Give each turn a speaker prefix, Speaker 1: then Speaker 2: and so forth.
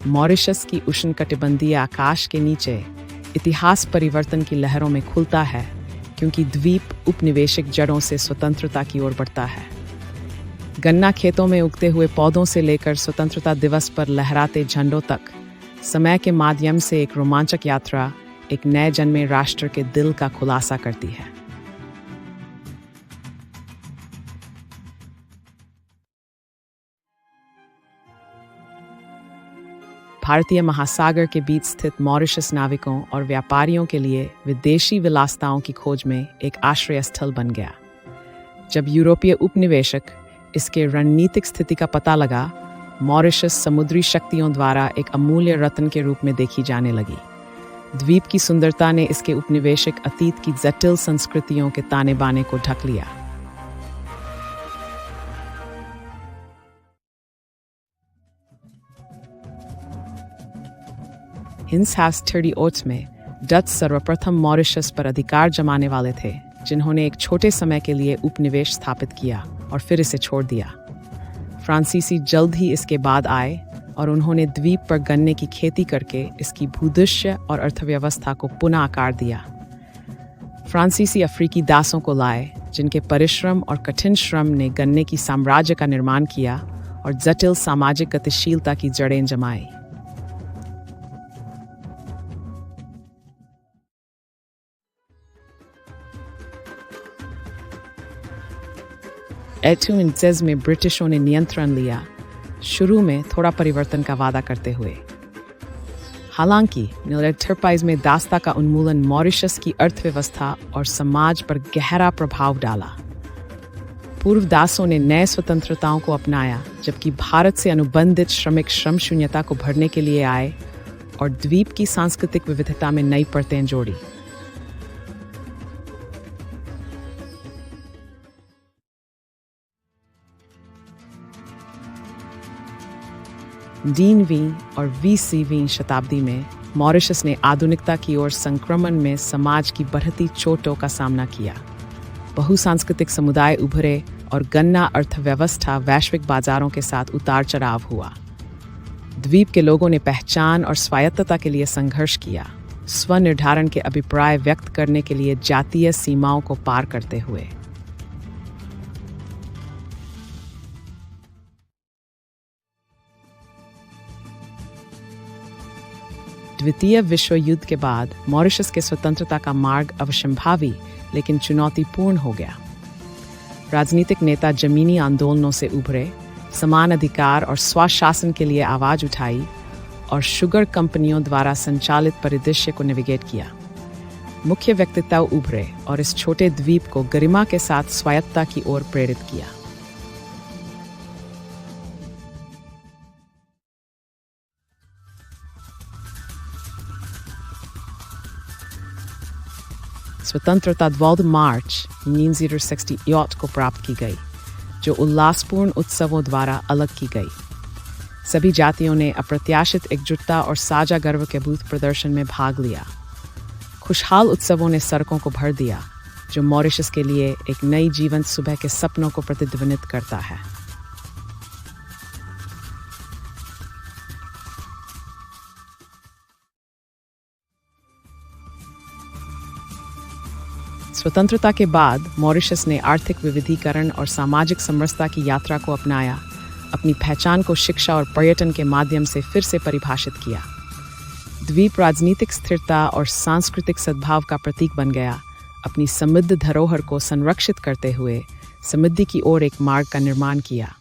Speaker 1: Mauritius की उष्णकटिबंधीय आकाश के नीचे इतिहास परिवर्तन की लहरों में खुलता है, क्योंकि द्वीप उपनिवेशिक जड़ों से स्वतंत्रता की ओर बढ़ता है। गन्ना खेतों में उगते हुए पौधों से लेकर स्वतंत्रता दिवस पर लहराते झंडों तक, समय के माध्यम से एक रोमांचक यात्रा एक नए जन्मे राष्ट्र के दिल का खुलासा करती है। भारतीय महासागर के बीच स्थित मॉरिशस नाविकों और व्यापारियों के लिए विदेशी विलासिताओं की खोज में एक आश्रय स्थल बन गया। जब यूरोपीय उपनिवेशक इसके रणनीतिक स्थिति का पता लगा, मॉरिशस समुद्री शक्तियों द्वारा एक अमूल्य रत्न के रूप में देखी जाने लगी। द्वीप की सुंदरता ने इसके उपनिवेशिक अतीत की जटिल संस्कृतियों के ताने बाने को ढक लिया। हिंसहास 38 में डच सर्वप्रथम मॉरिशस पर अधिकार जमाने वाले थे, जिन्होंने एक छोटे समय के लिए उपनिवेश स्थापित किया और फिर इसे छोड़ दिया। फ्रांसीसी जल्द ही इसके बाद आए और उन्होंने द्वीप पर गन्ने की खेती करके इसकी भूदृश्य और अर्थव्यवस्था को पुनः आकार दिया। फ्रांसीसी अफ्रीकी दासों को लाए, जिनके परिश्रम और कठिन श्रम ने गन्ने की साम्राज्य का निर्माण किया और जटिल सामाजिक गतिशीलता की जड़ें जमाई। एटुइंजेज में ब्रिटिशों ने नियंत्रण लिया, शुरू में थोड़ा परिवर्तन का वादा करते हुए। हालांकि नीलेटरपाइज में दास्ता का उन्मूलन मॉरिशस की अर्थव्यवस्था और समाज पर गहरा प्रभाव डाला। पूर्व दासों ने नए स्वतंत्रताओं को अपनाया, जबकि भारत से अनुबंधित श्रमिक श्रम शून्यता को भरने के लिए आए और द्वीप की सांस्कृतिक विविधता में नई परतें जोड़ी। डीनवीं और 20वीं शताब्दी में मॉरिशस ने आधुनिकता की ओर संक्रमण में समाज की बढ़ती चोटों का सामना किया। बहुसांस्कृतिक समुदाय उभरे और गन्ना अर्थव्यवस्था वैश्विक बाजारों के साथ उतार चढ़ाव हुआ। द्वीप के लोगों ने पहचान और स्वायत्तता के लिए संघर्ष किया, स्वनिर्धारण के अभिप्राय व्यक्त करने के लिए जातीय सीमाओं को पार करते हुए। द्वितीय विश्व युद्ध के बाद मॉरिशस के स्वतंत्रता का मार्ग अवश्यंभावी लेकिन चुनौतीपूर्ण हो गया। राजनीतिक नेता जमीनी आंदोलनों से उभरे, समान अधिकार और स्वशासन के लिए आवाज उठाई और शुगर कंपनियों द्वारा संचालित परिदृश्य को नेविगेट किया। मुख्य व्यक्तित्व उभरे और इस छोटे द्वीप को गरिमा के साथ स्वायत्तता की ओर प्रेरित किया। स्वतंत्रता दिवस मार्च 1968 को प्राप्त की गई, जो उल्लासपूर्ण उत्सवों द्वारा अलग की गई। सभी जातियों ने अप्रत्याशित एकजुटता और साझा गर्व के बूथ प्रदर्शन में भाग लिया। खुशहाल उत्सवों ने सड़कों को भर दिया, जो मॉरिशस के लिए एक नई जीवंत सुबह के सपनों को प्रतिध्वनित करता है। स्वतंत्रता के बाद मॉरिशस ने आर्थिक विविधीकरण और सामाजिक समरसता की यात्रा को अपनाया, अपनी पहचान को शिक्षा और पर्यटन के माध्यम से फिर से परिभाषित किया। द्वीप राजनीतिक स्थिरता और सांस्कृतिक सद्भाव का प्रतीक बन गया, अपनी समृद्ध धरोहर को संरक्षित करते हुए समृद्धि की ओर एक मार्ग का निर्माण किया।